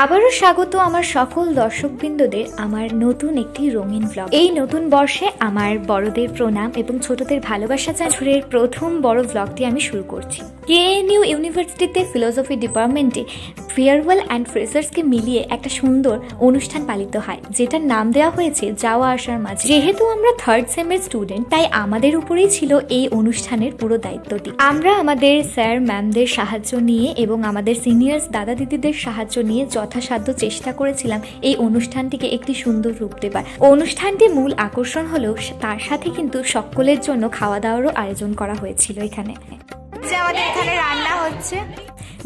আবারও স্বাগত আমার সকল দর্শকবৃন্দদের আমার নতুন একটি রঙিন ব্লগ। এই নতুন বর্ষে আমার বড়দের প্রণাম এবং ছোটদের ভালোবাসা জানানোর প্রথম বড় ব্লগটি আমি শুরু করছি। কেএনইউ ইউনিভার্সিটিতে ফিলোসফি ডিপার্টমেন্টে ফেয়ারওয়েল অ্যান্ড ফ্রেশার্সকে মিলিয়ে একটা সুন্দর অনুষ্ঠান পালিত হয়, যেটার নাম দেওয়া হয়েছে যাওয়া আসার মাঝে। যেহেতু আমরা থার্ড সেমের স্টুডেন্ট, তাই আমাদের উপরেই ছিল এই অনুষ্ঠানের পুরো দায়িত্বটি। আমরা আমাদের স্যার ম্যামদের সাহায্য নিয়ে এবং আমাদের সিনিয়র্স দাদা দিদিদের সাহায্য নিয়ে যথাসাধ্য চেষ্টা করেছিলাম এই অনুষ্ঠানটিকে একটি সুন্দর রূপ দেবার। অনুষ্ঠানটির মূল আকর্ষণ হলেও তার সাথে কিন্তু সকলের জন্য খাওয়া দাওয়ারও আয়োজন করা হয়েছিল। এখানে আমাদের এখানে রান্না হচ্ছে,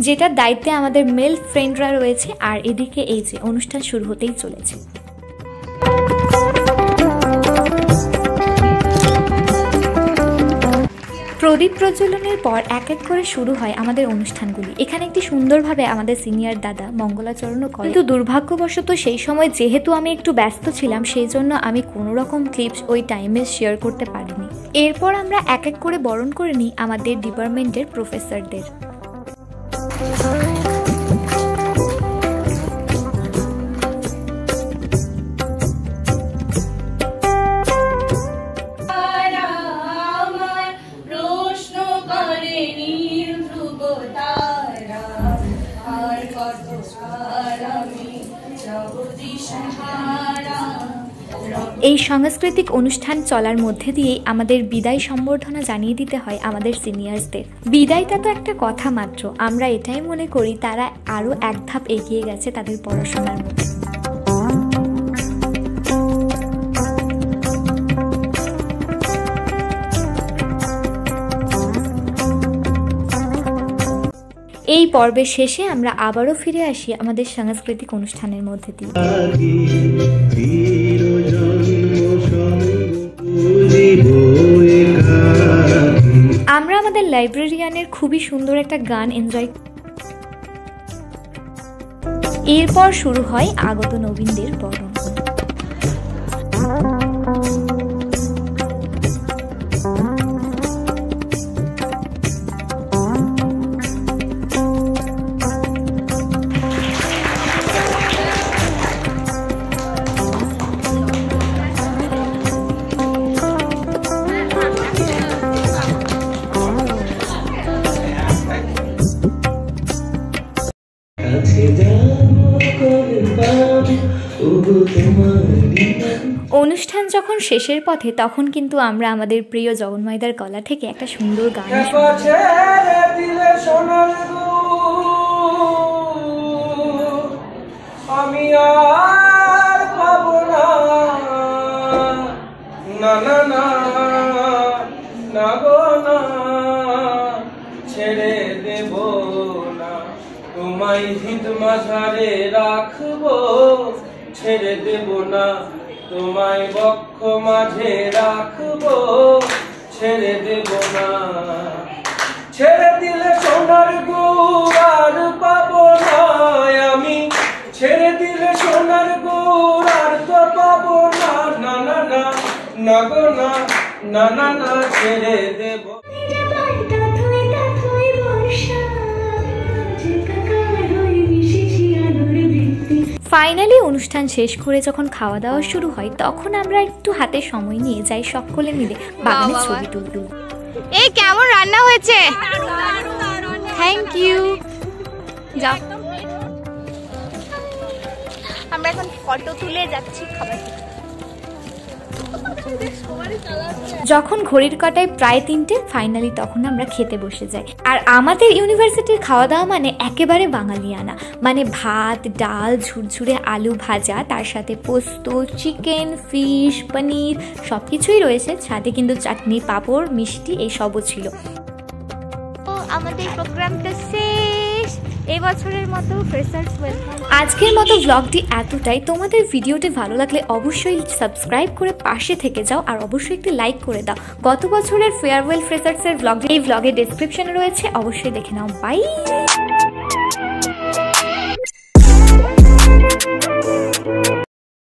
যেটার দায়িত্বে আমাদের মেল ফ্রেন্ডরা রয়েছে। আর এদিকে এই যে অনুষ্ঠান শুরু হতেই চলেছে। প্রদীপ প্রজ্বলনের পর এক এক করে শুরু হয় আমাদের অনুষ্ঠানগুলি। এখানে একটি সুন্দরভাবে আমাদের সিনিয়র দাদা মঙ্গলাচরণও করে, কিন্তু দুর্ভাগ্যবশত সেই সময় যেহেতু আমি একটু ব্যস্ত ছিলাম, সেই জন্য আমি কোনো রকম ক্লিপস ওই টাইমে শেয়ার করতে পারিনি। এরপর আমরা এক এক করে বরণ করে নিই আমাদের ডিপার্টমেন্টের প্রফেসরদের। এই সাংস্কৃতিক অনুষ্ঠান চলার মধ্যে দিয়েই আমাদের বিদায় সম্বর্ধনা জানিয়ে দিতে হয় আমাদের সিনিয়র্সদের। বিদায়টা তো একটা কথা মাত্র, আমরা এটাই মনে করি তারা আরও এক ধাপ এগিয়ে গেছে তাদের পড়াশোনার মধ্যে। এই পর্বের শেষে আমরা আবারও ফিরে আসি আমাদের সাংস্কৃতিক অনুষ্ঠানের মধ্যে দিয়ে। আমরা আমাদের লাইব্রেরিয়ানের খুবই সুন্দর একটা গান এনজয়। এরপর শুরু হয় আগত নবীনদের বরণ। অনুষ্ঠান যখন শেষের পথে, তখন কিন্তু আমরা আমাদের প্রিয় জগন্মাইদার গলা থেকে একটা সুন্দর গান আমি আর পাবো না, না না না না গো না, ছেড়ে দেব না, তোমায় হিত মাঝারে রাখবো, ছেড়ে দেব না, তোমায় বক্ষ মাঝে রাখবো, ছেড়ে দেব না, ছেড়ে দিলে সোনার গুড় আর পাবো না আমি, ছেড়ে দিলে সোনার গুড় আর তো পাবো না, না না না না গো না, না না না, ছেড়ে দেব। ফাইনালি অনুষ্ঠান শেষ করে যখন খাওয়া দাওয়া শুরু হয়, তখন আমরা একটু হাতে সময় নিয়ে যাই সকলে মিলে বাগানে ছবি তুলতে। এই কেমন রান্না হয়েছে? Thank you. যাও, আমরা এখন ফটো তুলে যাচ্ছি খাবার। যখন ঘড়ির কাঁটায় প্রায় 3টে, ফাইনালি তখন আমরা খেতে বসে যাই। আর আমাদের ইউনিভার্সিটির খাওয়া দাওয়া মানে একেবারে বাঙালিয়ানা, মানে ভাত, ডাল, ঝুরঝুরে আলু ভাজা, তার সাথে পোস্ত, চিকেন, ফিশ, পনির সবকিছুই রয়েছে, সাথে কিন্তু চাটনি, পাঁপড়, মিষ্টি এইসবও ছিল। আমাদের প্রোগ্রামটা শেষ, এই বছরের মতো ফ্রেশার্স ওয়েলকাম। আজকের মতো ব্লগটি এতটাই। তোমাদের ভিডিওটি ভালো লাগলে অবশ্যই সাবস্ক্রাইব করে পাশে থেকে যাও, আর অবশ্যই একটি লাইক করে দাও। গত বছরের ফেয়ারওয়েল ফ্রেশার্সের ব্লগ এই ব্লগের ডেসক্রিপশনে রয়েছে, অবশ্যই দেখে নাও। বাই।